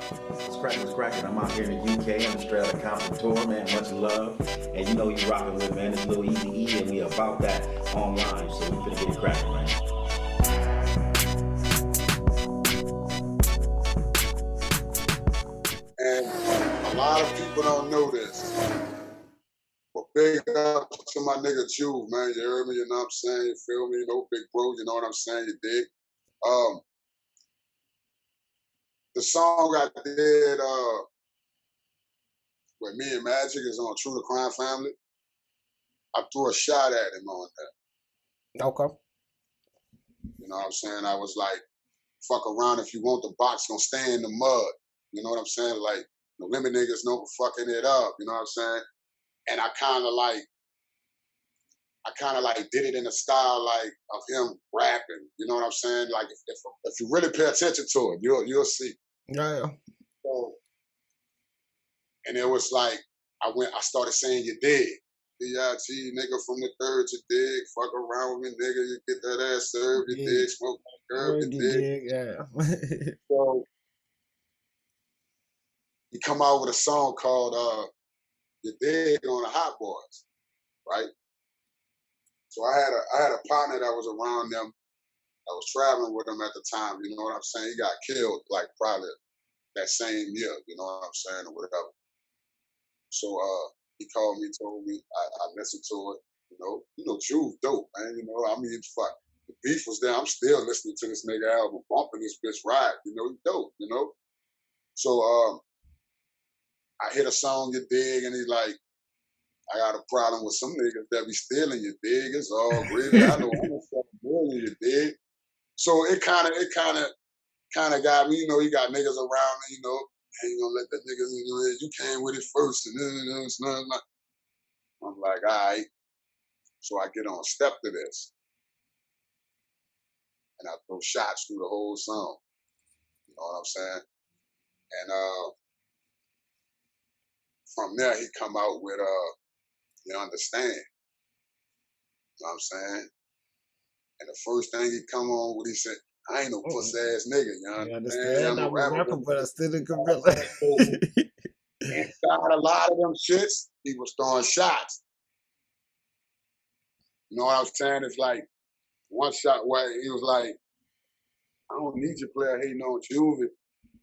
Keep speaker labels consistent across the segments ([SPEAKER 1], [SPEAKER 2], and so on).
[SPEAKER 1] What's cracking? I'm out here in the UK on the straight out of Compton tour, man. Much love. And you know you rocking with, man. It's Lil Easy E, and we about that online. So we finna get it cracking, man.
[SPEAKER 2] And a lot of people don't know this. But big up to my nigga Juve, man. You heard me, you know what I'm saying? You feel me? You know, big bro, you know what I'm saying? You dig? Um, the song I did with me and Magic is on True to Crime Family. I threw a shot at him on that.
[SPEAKER 3] Okay.
[SPEAKER 2] You know what I'm saying? I was like, fuck around if you want, the box gonna stay in the mud. You know what I'm saying? Like, the women niggas know for fucking it up. You know what I'm saying? And I kind of like did it in a style like of him rapping. You know what I'm saying? Like if you really pay attention to it, you'll see.
[SPEAKER 3] Yeah.
[SPEAKER 2] So, and it was like I started saying you dig. B.I.G. nigga from the third, you dig. Fuck around with me, nigga. You get that ass served, you dig. Smoke that girl, you dig.
[SPEAKER 3] Yeah.
[SPEAKER 2] So he come out with a song called You Dig on the Hot Boys, right? So I had a partner that was around them. I was traveling with him at the time. You know what I'm saying? He got killed like probably that same year. You know what I'm saying, or whatever. So he called me, told me. I listened to it. You know, Juve dope, man. You know, I mean, fuck. The beef was there. I'm still listening to this nigga album, bumping this bitch ride. You know, he dope. You know. So I hit a song, You Dig, and he like, I got a problem with some niggas that be stealing, you dig. It's all greedy. I know I'm a fucking million, you dig. So it kind of got me, you know, you got niggas around me, you know, ain't gonna let the niggas, you know, you came with it first, and then it's nothing like. I'm like, all right. So I get on Step to This, and I throw shots through the whole song. You know what I'm saying? And from there, he come out with You Understand. You know what I'm saying? And the first thing he come on with, he said, I ain't no puss ass nigga, you understand?
[SPEAKER 3] I'm a rapper, but I still a gorilla.
[SPEAKER 2] Inside a lot of them shits, he was throwing shots. You know what I'm saying? It's like one shot where he was like, I don't need your player hating on Juve.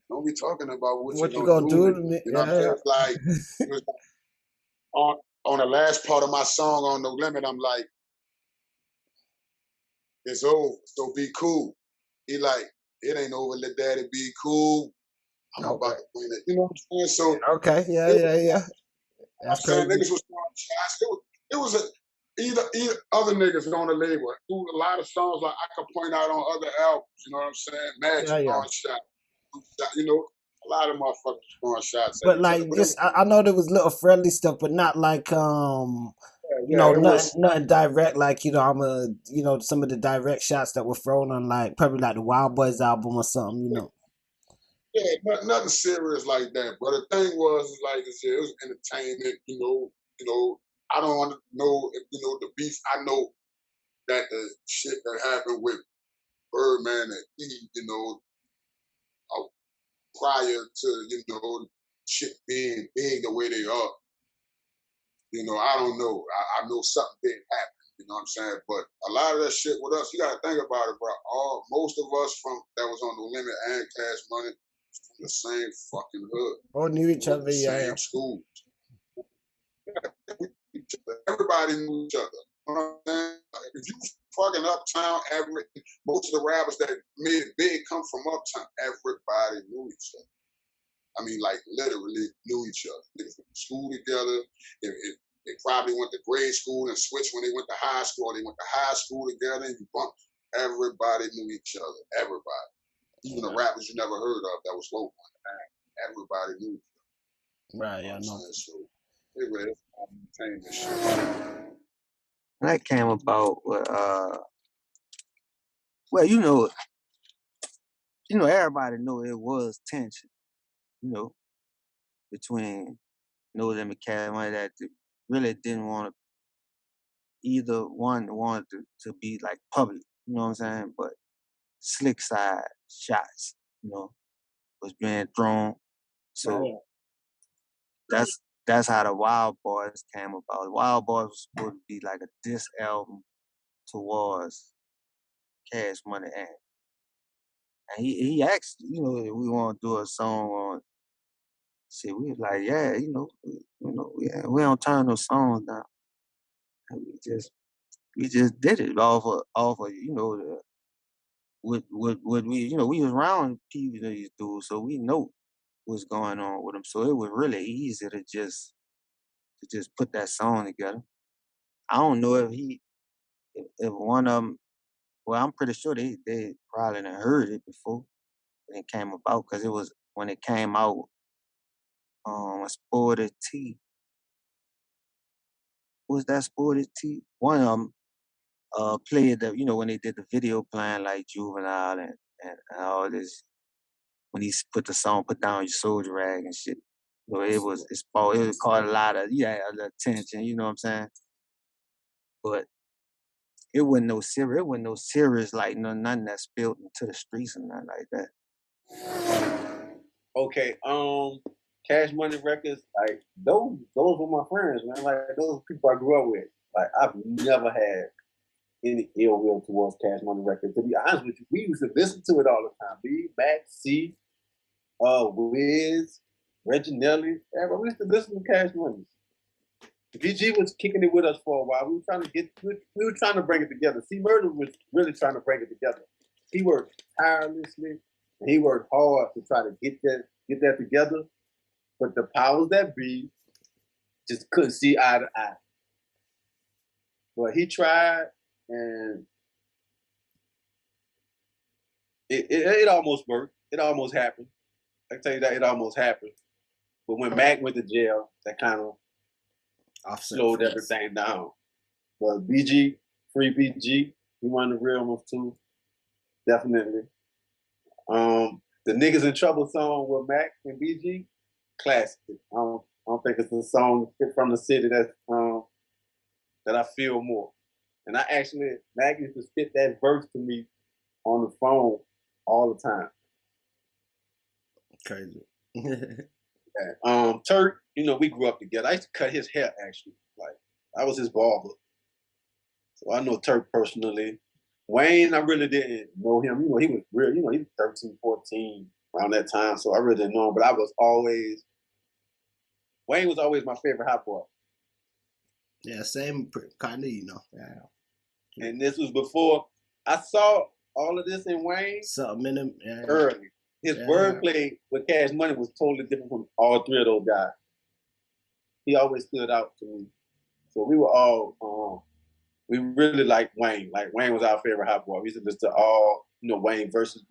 [SPEAKER 2] Don't be talking about what you gonna do
[SPEAKER 3] to me.
[SPEAKER 2] You know what I'm saying? It's like, it was like on the last part of my song, On No Limit, I'm like, it's over, so be cool. He like, it ain't over, let daddy be cool. I'm about to win it. You know what I'm saying? So
[SPEAKER 3] okay, yeah.
[SPEAKER 2] That's crazy. Niggas was throwing shots. It was either other niggas on the label. Do a lot of songs like I could point out on other albums. You know what I'm saying? Magic throwing shots. You know, a lot of motherfuckers throwing shots.
[SPEAKER 3] But like, just I know there was little friendly stuff, but not like you know, nothing direct. Like, you know, you know, some of the direct shots that were thrown on like probably like the Wild Boys album or something. You know.
[SPEAKER 2] Yeah, nothing serious like that. But the thing was, like I said, it was entertainment. You know, I don't want to know if you know the beef. I know that the shit that happened with Birdman and E, you know, prior to you know shit being big the way they are. You know, I don't know. I know something did happen. You know what I'm saying? But a lot of that shit with us, you got to think about it, bro. Most of us from that was on the limit and Cash Money from the same fucking hood.
[SPEAKER 3] All knew each other,
[SPEAKER 2] same schools. Everybody knew each other. You know what I'm saying? If you fucking uptown, most of the rappers that made it big come from uptown. Everybody knew each other. I mean, like literally knew each other. They went to school together. They probably went to grade school and switched when they went to high school. They went to high school together and you bumped. Everybody knew each other. Everybody. Even the rappers you never heard of that was local. Everybody knew each other.
[SPEAKER 3] Right, yeah, no.
[SPEAKER 2] So it was entertainment shit.
[SPEAKER 4] That came about with well, you know, everybody knew it was tension, you know, between No Limit Cash Money that really didn't want to, either one wanted to be like public, you know what I'm saying? But slick side shots, you know, was being thrown So that's how the Wild Boys came about. The Wild Boys was supposed to be like a diss album towards Cash Money and he asked, you know, if we want to do a song on shit. We was like, yeah, we don't turn no songs down. And we just did it off of you know what we we was around people these dudes, so we know what's going on with them. So it was really easy to just put that song together. I don't know if one of them. Well, I'm pretty sure they probably done heard it before it came about because it was when it came out. Sported T. Was that Sported T? One of them played the when they did the video playing like Juvenile and all this when he put the song "Put Down Your Soldier Rag" and shit. So it was caught a lot of attention. You know what I'm saying? But it wasn't no serious. It wasn't no serious like nothing that spilled into the streets and nothing like that.
[SPEAKER 5] Okay, Cash Money Records, like those were my friends, man. Like those people I grew up with. Like I've never had any ill will towards Cash Money Records. To be honest with you, we used to listen to it all the time. B, Mac, C, Wiz, Reginelli. We used to listen to Cash Money. VG was kicking it with us for a while. We were trying to bring it together. C Murder was really trying to bring it together. He worked tirelessly and he worked hard to try to get that together. But the powers that be just couldn't see eye to eye. But he tried, and it almost worked. It almost happened. I can tell you that it almost happened. But when Mac went to jail, that kind of slowed everything down. But BG, free BG, he one of the real ones too. Definitely. The Niggas in Trouble song with Mac and BG, classic. I don't think it's a song from the city that I feel more. And Mac used to spit that verse to me on the phone all the time.
[SPEAKER 3] Crazy.
[SPEAKER 5] Turk, we grew up together. I used to cut his hair actually. Like I was his barber. So I know Turk personally. Wayne, I really didn't know him. He was real, he was 13, 14 around that time. So I really didn't know him. But Wayne was always my favorite hot boy.
[SPEAKER 3] Yeah, same kind of, Yeah.
[SPEAKER 5] And this was before I saw all of this in Wayne.
[SPEAKER 3] Something in him. Yeah.
[SPEAKER 5] Early. His wordplay with Cash Money was totally different from all three of those guys. He always stood out to me. So we were all, we really liked Wayne. Like Wayne was our favorite hot boy. We used to listen to all, Wayne versus,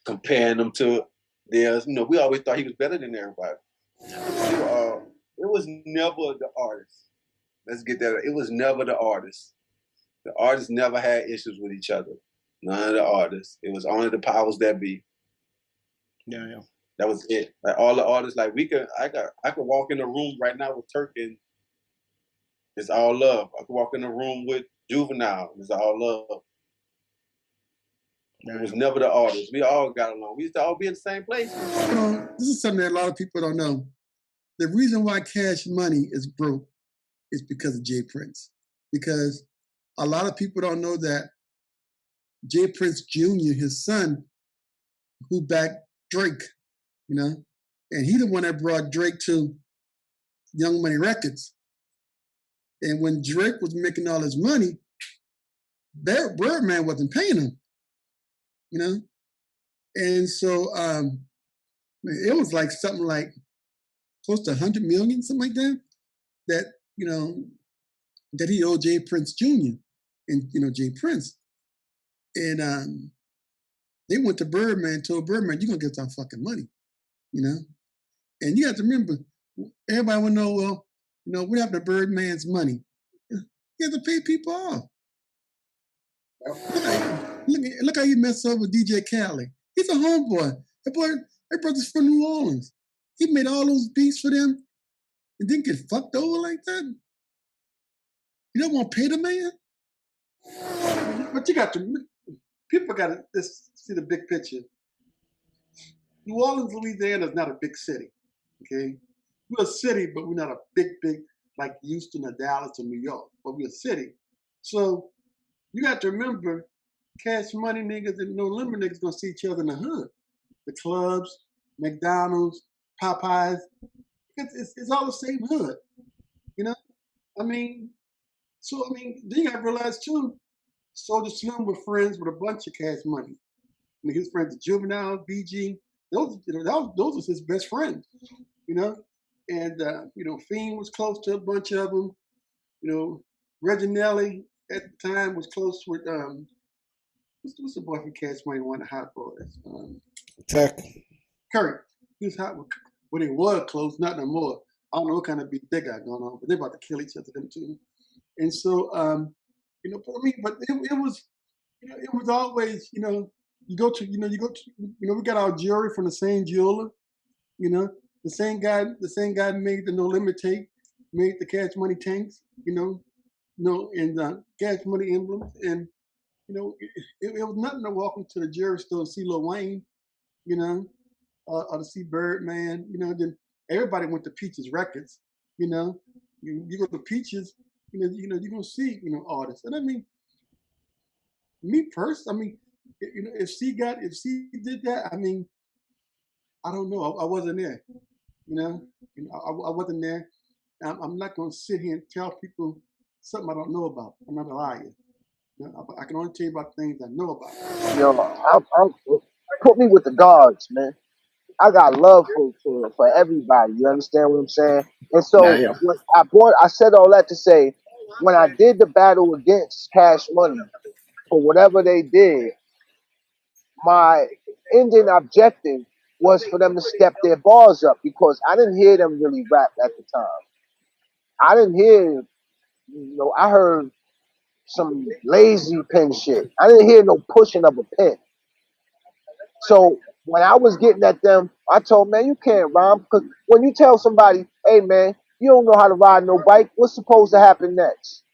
[SPEAKER 5] comparing them to theirs. We always thought he was better than everybody. It was never the artist. Let's get that. It was never the artist. The artists never had issues with each other. None of the artists. It was only the powers that be.
[SPEAKER 3] Yeah.
[SPEAKER 5] That was it. Like all the artists, like I could walk in a room right now with Turk and it's all love. I could walk in a room with Juvenile. It's all love. It was never the artist. We all got along. We used to all be in the same place.
[SPEAKER 6] This is something that a lot of people don't know. The reason why Cash Money is broke is because of Jay Prince. Because a lot of people don't know that Jay Prince Jr., his son, who backed Drake, and he the one that brought Drake to Young Money Records. And when Drake was making all his money, Birdman wasn't paying him, And so it was like something like close to 100 million, something like that, that he owed Jay Prince Jr. and, Jay Prince. And they went to Birdman and told Birdman, you're going to get our fucking money, And you have to remember, everybody would know, well, what happened to Birdman's money? He had to pay people off. Look how he messed up with DJ Khaled. He's a homeboy. That brother's from New Orleans. He made all those beats for them and didn't get fucked over like that. You don't want to pay the man? But people got to see the big picture. New Orleans, Louisiana is not a big city. Okay, we're a city, but we're not a big like Houston or Dallas or New York. But we're a city. So you got to remember, Cash Money niggas and No Limit niggas gonna see each other in the hood, the clubs, McDonald's, Popeyes. It's all the same hood, you know. I mean, then you got to realize too, Soulja Slim were friends with a bunch of Cash Money. I mean, his friends, Juvenile, BG, those was his best friends, you know. And Fiend was close to a bunch of them. You know, Reginelli at the time was close with what's the boy from Cash Money, one of the Hot Boys?
[SPEAKER 3] Tech.
[SPEAKER 6] Curry. He was hot with, when he was close, not no more. I don't know what kind of beef they got going on, but they're about to kill each other, them two. And so, but it was, it was always, we got our jewelry from the same jeweler, the same guy made the No Limit tape, made the Cash Money tanks, and Cash Money emblems, and it was nothing to walk into the jewelry store and see Lil Wayne, or to see Birdman, then everybody went to Peaches Records, you go to Peaches, you're gonna see, artists. And I mean, me personally, if she did that, I mean, I don't know. I wasn't there, I wasn't there. I'm not gonna sit here and tell people something I don't know about. I'm not a liar. I can only tell you about things I know about.
[SPEAKER 7] Put me with the guards, man. I got love for everybody. You understand what I'm saying? And so
[SPEAKER 3] Yeah.
[SPEAKER 7] when I said all that to say, when I did the battle against Cash Money for whatever they did, my ending objective was for them to step their bars up because I didn't hear them really rap at the time. I didn't hear, I heard some lazy pen shit. I didn't hear no pushing of a pen. So when I was getting at them, I told, man, you can't rhyme. Because when you tell somebody, hey, man, you don't know how to ride no bike, what's supposed to happen next?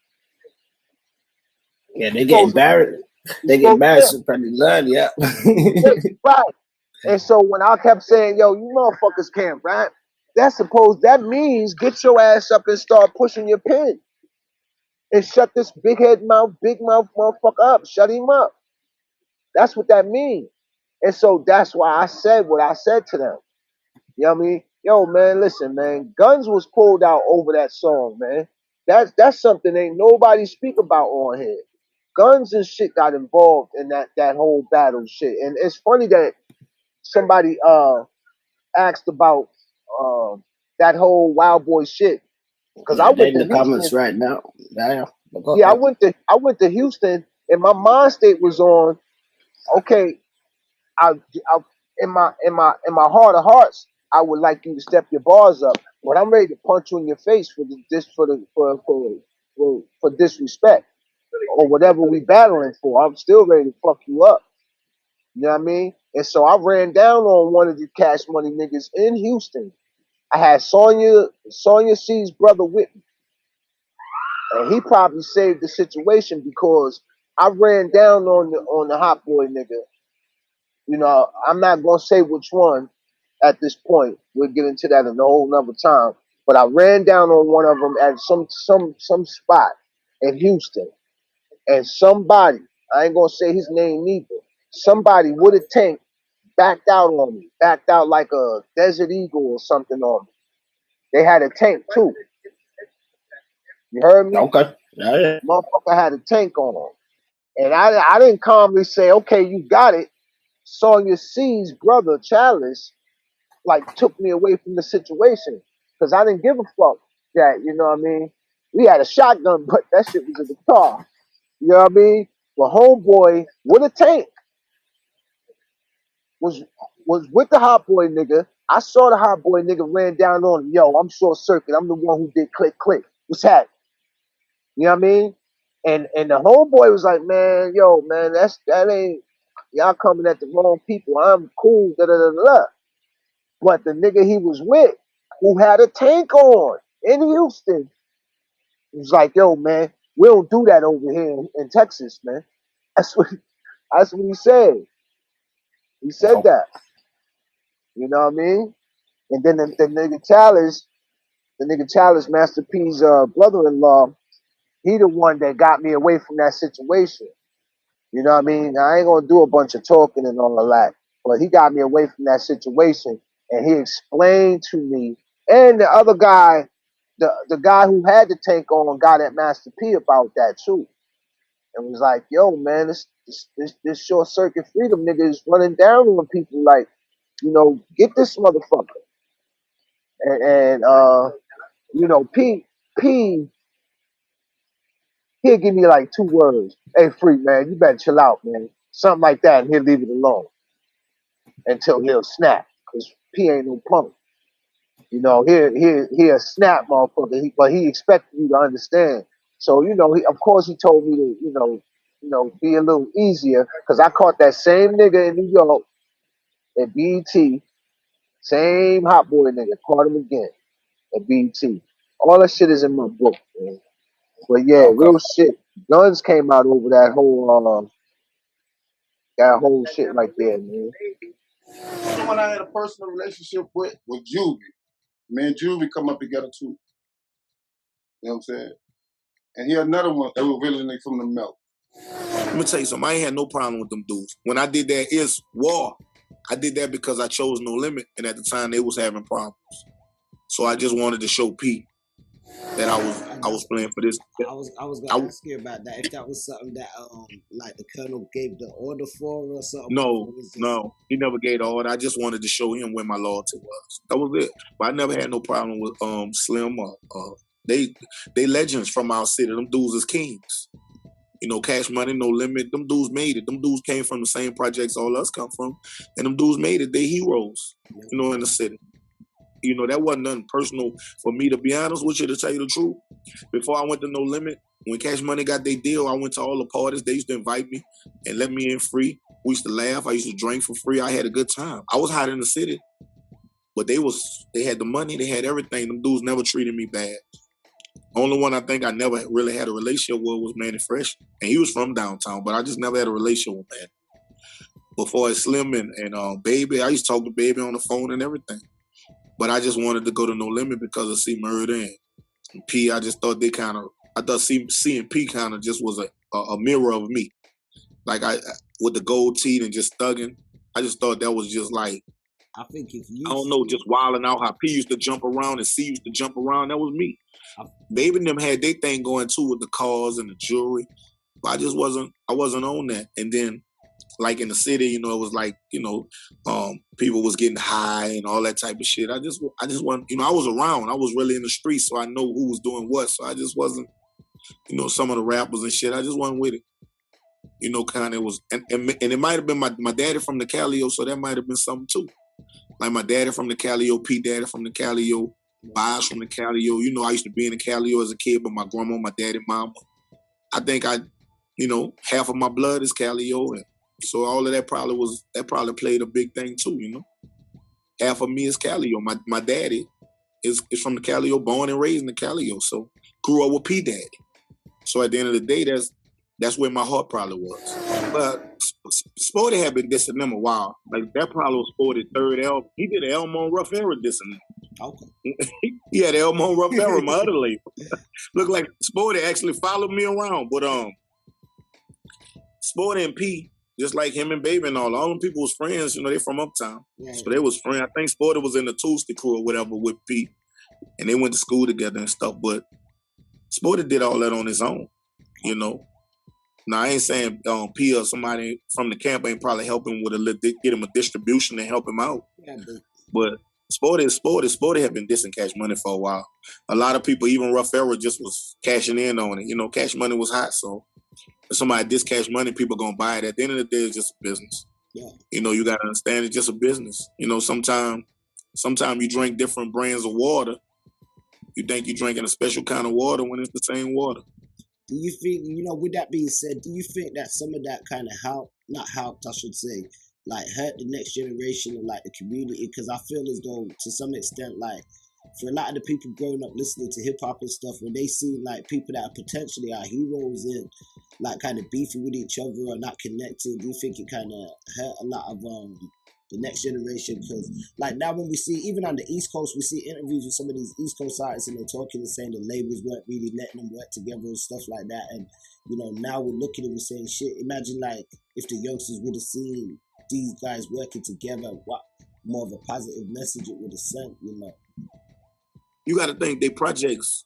[SPEAKER 3] Yeah, they get embarrassed. They get embarrassed in front of learn, yeah.
[SPEAKER 7] Right. And so when I kept saying, yo, you motherfuckers can't rap, that means get your ass up and start pushing your pen. And shut this big mouth motherfucker up. Shut him up. That's what that means. And so that's why I said what I said to them. You know what I mean? Yo, man, listen, man. Guns was pulled out over that song, man. That's something ain't nobody speak about on here. Guns and shit got involved in that whole battle shit. And it's funny that somebody asked about that whole Wild Boy shit. Because I went
[SPEAKER 3] in
[SPEAKER 7] to
[SPEAKER 3] the comments right now. Yeah.
[SPEAKER 7] I went to Houston and my mind state was on, okay, I in my heart of hearts, I would like you to step your bars up, but I'm ready to punch you in your face for disrespect or whatever we battling for. I'm still ready to fuck you up. You know what I mean? And so I ran down on one of the Cash Money niggas in Houston. I had Sonya C's brother with me, and he probably saved the situation because I ran down on the Hot Boy nigga. I'm not gonna say which one at this point. We'll get into that in a whole nother time. But I ran down on one of them at some spot in Houston, and somebody, I ain't gonna say his name neither, somebody with a tank backed out on me, backed out like a Desert Eagle or something on me. They had a tank too. You heard me?
[SPEAKER 3] Okay. Yeah.
[SPEAKER 7] Motherfucker had a tank on him. And I didn't calmly say, okay, you got it. Sonya C's brother, Chalice, took me away from the situation. Because I didn't give a fuck that, you know what I mean? We had a shotgun, but that shit was in the car. You know what I mean? But homeboy with a tank was with the Hot Boy nigga. I saw the Hot Boy nigga ran down on him. Yo, I'm short circuit. I'm the one who did click. What's happening? You know what I mean? And the homeboy was like, man, yo, man, that ain't, y'all coming at the wrong people. I'm cool, da da da da. But the nigga he was with, who had a tank on in Houston, was like, yo, man, we don't do that over here in Texas, man. That's what he said. He said that. You know what I mean? And then the nigga Chalice, Master P's brother-in-law, he the one that got me away from that situation. You know what I mean? I ain't gonna do a bunch of talking and all of that, but he got me away from that situation, and he explained to me and the other guy, the guy who had the tank on, got at Master P about that too, and was like, "Yo, man, this short circuit freedom nigga is running down on people. Like, get this motherfucker." And P he'll give me like 2 words. "Hey, freak, man, you better chill out, man." Something like that, and he'll leave it alone until he'll snap. Cause P ain't no punk. He'll snap, motherfucker. But he expected you to understand. So, of course he told me to, be a little easier. Cause I caught that same nigga in New York at BET, same hot boy nigga, caught him again at BET. All that shit is in my book, man. But yeah,
[SPEAKER 2] Okay.
[SPEAKER 7] real shit. Guns came out over that whole shit right there, man.
[SPEAKER 2] Someone I had a personal relationship with was Juvie. Me and Juvie come up together too. You know what I'm saying? And he another one that was really from the melt.
[SPEAKER 8] Let me tell you something. I ain't had no problem with them dudes. When I did that It's War, I did that because I chose No Limit, and at the time they was having problems. So I just wanted to show P that I was playing for this.
[SPEAKER 3] I was gonna ask you about that. If that was something that like the colonel gave the order for or something.
[SPEAKER 8] No, he never gave the order. I just wanted to show him where my loyalty was. That was it. But I never had no problem with Slim or they legends from our city. Them dudes is kings. Cash Money, No Limit. Them dudes made it. Them dudes came from the same projects all us come from, and them dudes made it. They heroes. In the city. That wasn't nothing personal for me, to be honest with you, to tell you the truth. Before I went to No Limit, when Cash Money got their deal, I went to all the parties. They used to invite me and let me in free. We used to laugh. I used to drink for free. I had a good time. I was hot in the city, but they had the money. They had everything. Them dudes never treated me bad. Only one I think I never really had a relationship with was Manny Fresh, and he was from downtown, but I just never had a relationship with Manny. Before it's Slim and Baby, I used to talk to Baby on the phone and everything. But I just wanted to go to No Limit because of C Murder and P. I just thought C and P kind of just was a mirror of me. Like with the gold teeth and just thugging. I just thought that was just like,
[SPEAKER 3] I think if you,
[SPEAKER 8] I don't know, just wilding out how P used to jump around and C used to jump around. That was me. Baby and them had their thing going too with the cars and the jewelry. But I wasn't on that. And then like in the city, it was like, people was getting high and all that type of shit. I just wasn't, I was around. I was really in the streets, so I know who was doing what. So I just wasn't, some of the rappers and shit. I just wasn't with it. Kind of was, and it might have been my daddy from the Calio, so that might have been something too. Like my daddy from the Calio, P daddy from the Calio, Boz from the Calio. I used to be in the Calio as a kid, but my grandma, my daddy, mama. I think half of my blood is Calio, and so all of that probably played a big thing too, Half of me is Calio. My daddy is from the Calio, born and raised in the Calio, so grew up with P Daddy. So at the end of the day, that's where my heart probably was. But Sporty had been dissing them a while. Like that probably was Sporty's third album. He did an Elmo Rough Era dissing them. Okay. He had Elmo Rough Era, my other label. Looked like Sporty actually followed me around, but Sporty and P, just like him and Baby and all them people was friends, they from Uptown. Yeah. So they was friends. I think Sporty was in the Tuesday crew or whatever with P, and they went to school together and stuff, but Sporty did all that on his own, Now, I ain't saying P or somebody from the camp ain't probably helping with get him a distribution and help him out. Yeah, but Sporty had been dissing Cash Money for a while. A lot of people, even Rough Era, just was cashing in on it. Cash Money was hot, so if somebody diss Cash Money, people gonna buy it. At the end of the day, it's just a business. Yeah. You gotta understand it's just a business. Sometimes you drink different brands of water. You think you're drinking a special kind of water when it's the same water.
[SPEAKER 3] Do you think, with that being said, do you think that some of that kind of I should say, like hurt the next generation and like the community? Because I feel as though to some extent, like for a lot of the people growing up listening to hip hop and stuff, when they see like people that potentially are heroes and like kind of beefing with each other or not connecting, do you think it kind of hurt a lot of the next generation. Because like now when we see, even on the East Coast, we see interviews with some of these East Coast artists and they're talking and saying the labels weren't really letting them work together and stuff like that. And, you know, now we're looking and we're saying, shit, imagine like if the youngsters would have seen these guys working together, what more of a positive message it would have sent, you know.
[SPEAKER 8] You got to think their projects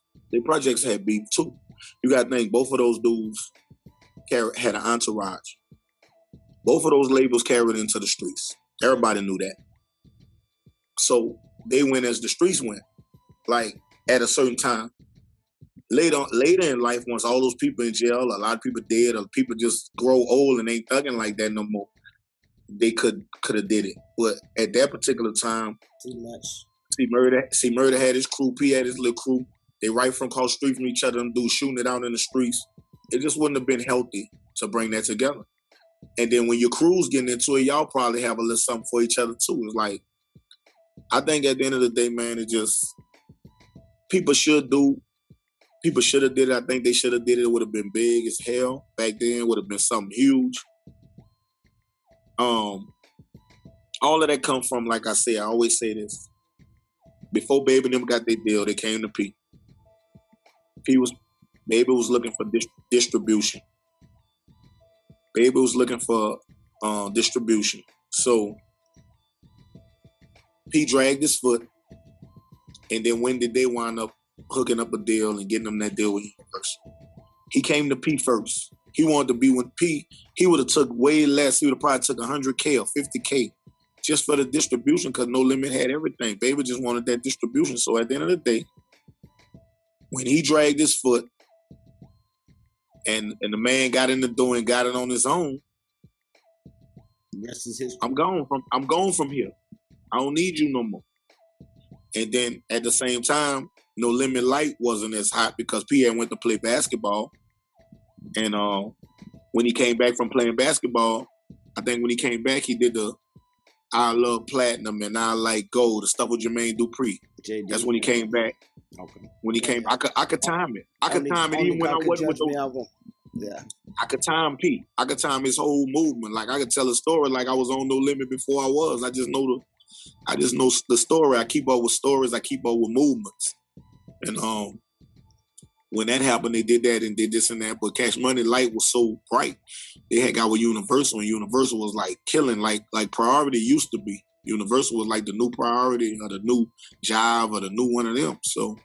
[SPEAKER 8] had beef too. You got to think both of those dudes had an entourage. Both of those labels carried into the streets. Everybody knew that. So they went as the streets went. Like at a certain time. Later in life, once all those people in jail, a lot of people dead, or people just grow old and ain't thugging like that no more, they could have did it. But at that particular time,
[SPEAKER 3] too much.
[SPEAKER 8] See Murder had his crew, P had his little crew. They right from across the street from each other and do shooting it out in the streets. It just wouldn't have been healthy to bring that together. And then when your crew's getting into it, y'all probably have a little something for each other too. It's like, I think at the end of the day, man, it just, people should have did it. I think they should have did it. It would have been big as hell back then. Would have been something huge. All of that come from, like I say, I always say this. Before Baby and them got their deal, they came to P. Baby was looking for distribution. Baby was looking for distribution. So P dragged his foot, and then when did they wind up hooking up a deal and getting them that deal with Universal? He came to P first. He wanted to be with P. He would have took way less. He would have probably took $100K or $50K just for the distribution, because No Limit had everything. Baby just wanted that distribution. So at the end of the day, when he dragged his foot and the man got in the door and got it on his own, I'm gone from here. I don't need you no more. And then at the same time, No Limit Light wasn't as hot because P had went to play basketball. And when he came back from playing basketball, I think when he came back, he did the I Love Platinum and I Like Gold, the stuff with Jermaine Dupri. That's when he came back. Okay. When he came, I could time it. I could time it even when I wasn't with the. Yeah. I could time P. I could time his whole movement. Like I could tell a story like I was on No Limit before I was. I just know the story. I keep up with stories. I keep up with movements. And when that happened, they did that and did this and that. But Cash Money Light was so bright. They had got with Universal, and Universal was like killing, like Priority used to be. Universal was like the new Priority or the new Jive or the new one of them. So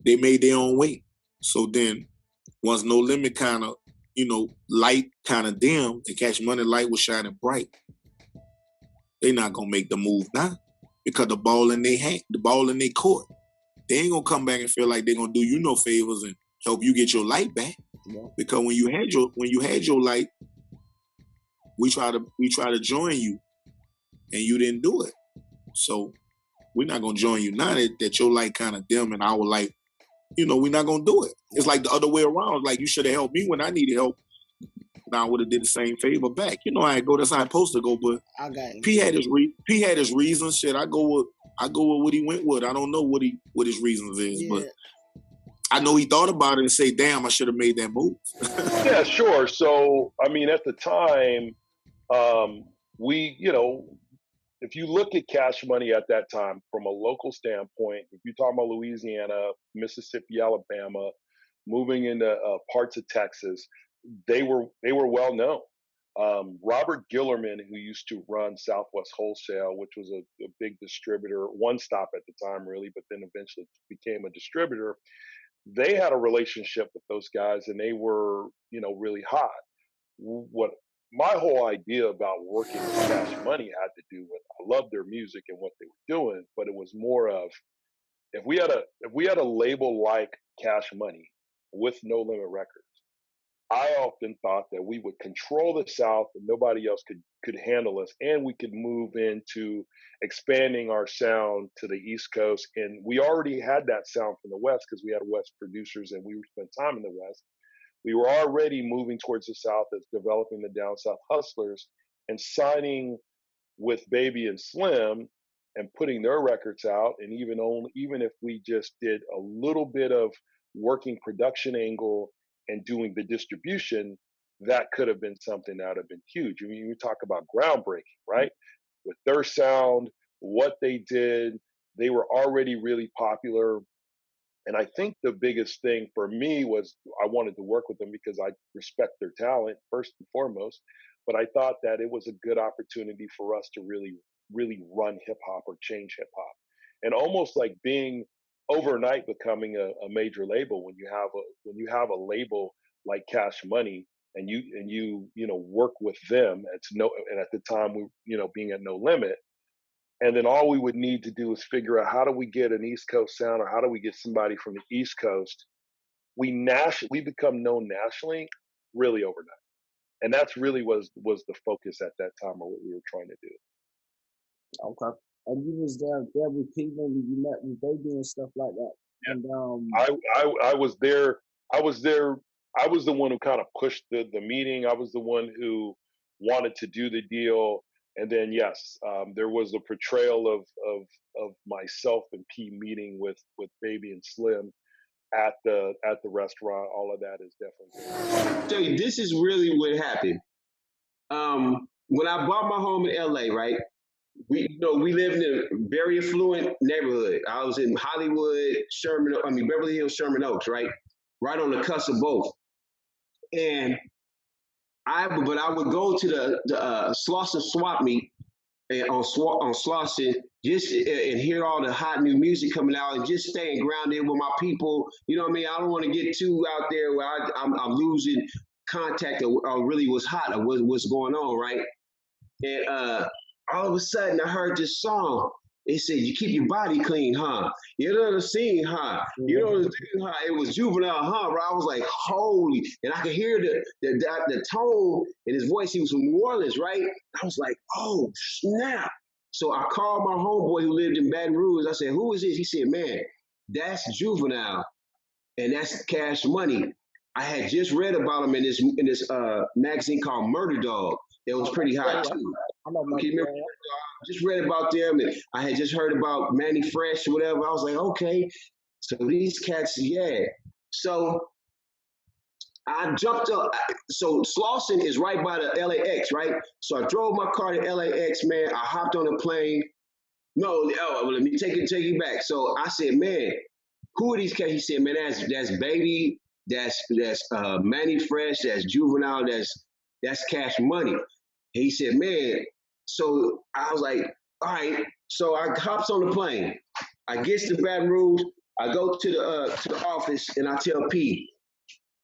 [SPEAKER 8] they made their own way. So then once No Limit kind of, light kind of dim, and Cash Money Light was shining bright, they not going to make the move now because the ball in their hand, the ball in their court. They ain't gonna come back and feel like they're gonna do you no favors and help you get your light back. Yeah. Because when you had your light, we try to join you, and you didn't do it. So we're not gonna join you now that your light kind of dim and our light, we're not gonna do it. It's like the other way around. Like you should have helped me when I needed help. Now I would have did the same favor back. I go. That's how I'm supposed to go. But P had his reasons. Shit, I go with what he went with. I don't know what his reasons is, but I know he thought about it and say, "Damn, I should have made that move."
[SPEAKER 9] Yeah, sure. So I mean, at the time, if you look at Cash Money at that time from a local standpoint, if you're talking about Louisiana, Mississippi, Alabama, moving into parts of Texas, they were well known. Robert Gillerman, who used to run Southwest Wholesale, which was a big distributor, one stop at the time really, but then eventually became a distributor. They had a relationship with those guys, and they were, really hot. What my whole idea about working with Cash Money had to do with, I loved their music and what they were doing, but it was more of, if we had a label like Cash Money with No Limit Records, I often thought that we would control the South and nobody else could handle us, and we could move into expanding our sound to the East Coast. And we already had that sound from the West because we had West producers and we spent time in the West. We were already moving towards the South as developing the Down South Hustlers and signing with Baby and Slim and putting their records out. And even if we just did a little bit of working production angle and doing the distribution, that could have been something that would have been huge. I mean, you talk about groundbreaking, right? With their sound, what they did, they were already really popular. And I think the biggest thing for me was I wanted to work with them because I respect their talent first and foremost. But I thought that it was a good opportunity for us to really, really run hip hop or change hip hop, and almost like being overnight becoming a major label when you have a label like Cash Money and you know work with them. And at the time we being at No Limit, and then all we would need to do is figure out how do we get an East Coast sound, or how do we get somebody from the East Coast. We become known nationally really overnight, and that's really was the focus at that time, or what we were trying to do.
[SPEAKER 10] Okay. And you was there with people, and you met with Baby and stuff like that.
[SPEAKER 9] Yeah.
[SPEAKER 10] And
[SPEAKER 9] I was there. I was there. I was the one who kind of pushed the meeting. I was the one who wanted to do the deal. And then yes, there was a portrayal of myself and P meeting with Baby and Slim at the restaurant. All of that is definitely.
[SPEAKER 11] Tell you, this is really what happened. When I bought my home in LA, right? We lived in a very affluent neighborhood. I was in Hollywood, Beverly Hills, Sherman Oaks, right on the cusp of both. And I would go to the Slauson swap meet on Slauson just and hear all the hot new music coming out and just staying grounded with my people. You know what I mean? I don't want to get too out there where I'm losing contact of really what's hot or what's going on, right? And all of a sudden I heard this song. It said, "You keep your body clean, huh? You know the scene, huh? You know the thing, huh?" It was Juvenile, huh? Bro, I was like, holy, and I could hear the tone in his voice. He was from New Orleans, right? I was like, oh snap! So I called my homeboy who lived in Baton Rouge. I said, "Who is this?" He said, "Man, that's Juvenile, and that's Cash Money." I had just read about him in this magazine called Murder Dog. It was pretty hot too. Just read about them, and I had just heard about Manny Fresh or whatever. I was like, okay, so these cats, yeah. So I jumped up. So Slauson is right by the LAX, right? So I drove my car to LAX, man. I hopped on a plane. Let me take it back. So I said, man, who are these cats? He said, man, that's Baby, that's Manny Fresh, that's Juvenile, that's Cash Money. He said, man. So I was like, all right. So I hops on the plane. I get to Baton Rouge. I go to the office and I tell P,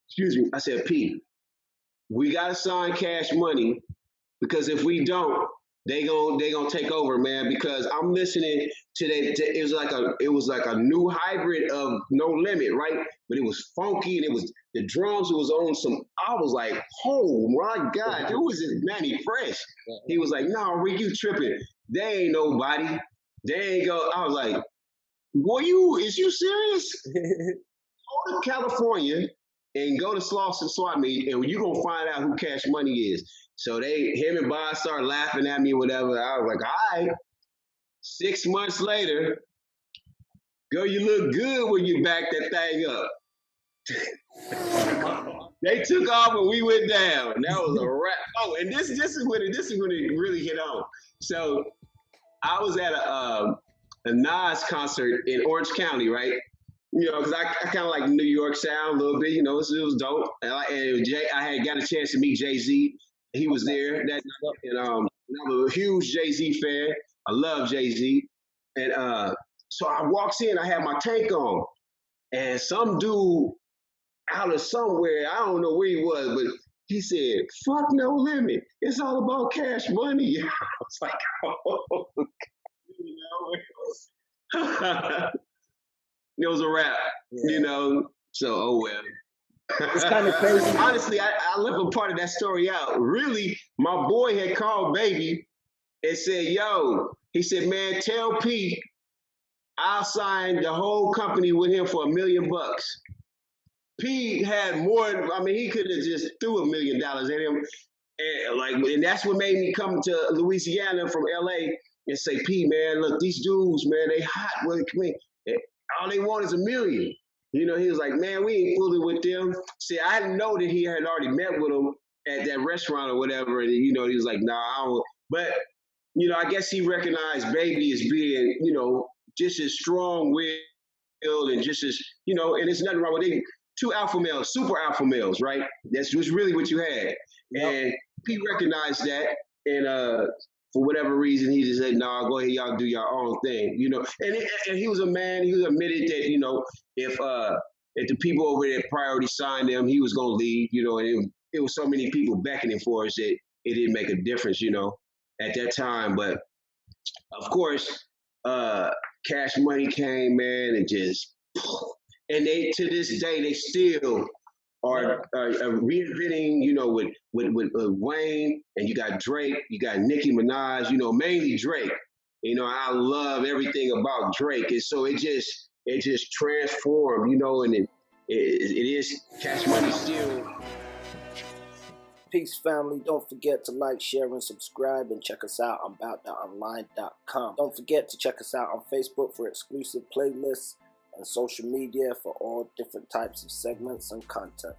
[SPEAKER 11] excuse me, I said, P, we gotta sign Cash Money because if we don't, they gonna take over, man. Because I'm listening to that. It was like a new hybrid of No Limit, right? But it was funky and it was the drums. It was on some. I was like, oh my God, who is this Manny Fresh? He was like, no, Rick, you tripping? They ain't nobody. They ain't go. I was like, boy, is you serious? Go to California and go to Slauson swap meet, and you gonna find out who Cash Money is. So him and Bob started laughing at me, whatever. I was like, all right. 6 months later, girl, you look good when you back that thing up. They took off and we went down. That was a wrap. Oh, and this is when it really hit on. So I was at a Nas concert in Orange County, right? You know, because I kind of like New York sound a little bit. You know, it was dope. And I had got a chance to meet Jay-Z. He was there that night, and I'm a huge Jay-Z fan. I love Jay-Z, and so I walks in. I had my tank on, and some dude out of somewhere, I don't know where he was, but he said, "Fuck No Limit. It's all about Cash Money." I was like, oh, you know, it was a wrap, you know. So oh well.
[SPEAKER 10] It's kind of crazy.
[SPEAKER 11] Honestly, I left a part of that story out. Really, my boy had called Baby and said, yo, he said, man, tell Pete I'll sign the whole company with him for $1 million. Pete had more, I mean, he could have just threw $1 million at him. And that's what made me come to Louisiana from LA and say, Pete, man, look, these dudes, man, they hot. Well, all they want is $1 million. You know, he was like, man, we ain't fooling with them. See, I didn't know that he had already met with them at that restaurant or whatever, and he was like, nah, I don't. But I guess he recognized Baby as being, just as strong-willed and just as, and there's nothing wrong with it. Two alpha males, super alpha males, right? That's was really what you had. Yep. And he recognized that, and for whatever reason, he just said, "Nah, go ahead, y'all do your own thing," And he was a man. He admitted that, if the people over there priority signed him, he was gonna leave, and it was so many people beckoning for us that it didn't make a difference, at that time. But of course, Cash Money came, man, and just, and they to this day they still are reinventing, with Wayne, and you got Drake, you got Nicki Minaj, mainly Drake. I love everything about Drake, and so it just transformed, and it is Cash Money still.
[SPEAKER 3] Peace, family. Don't forget to like, share, and subscribe, and check us out on abouttheonline.com. Don't forget to check us out on Facebook for exclusive playlists and social media for all different types of segments and content.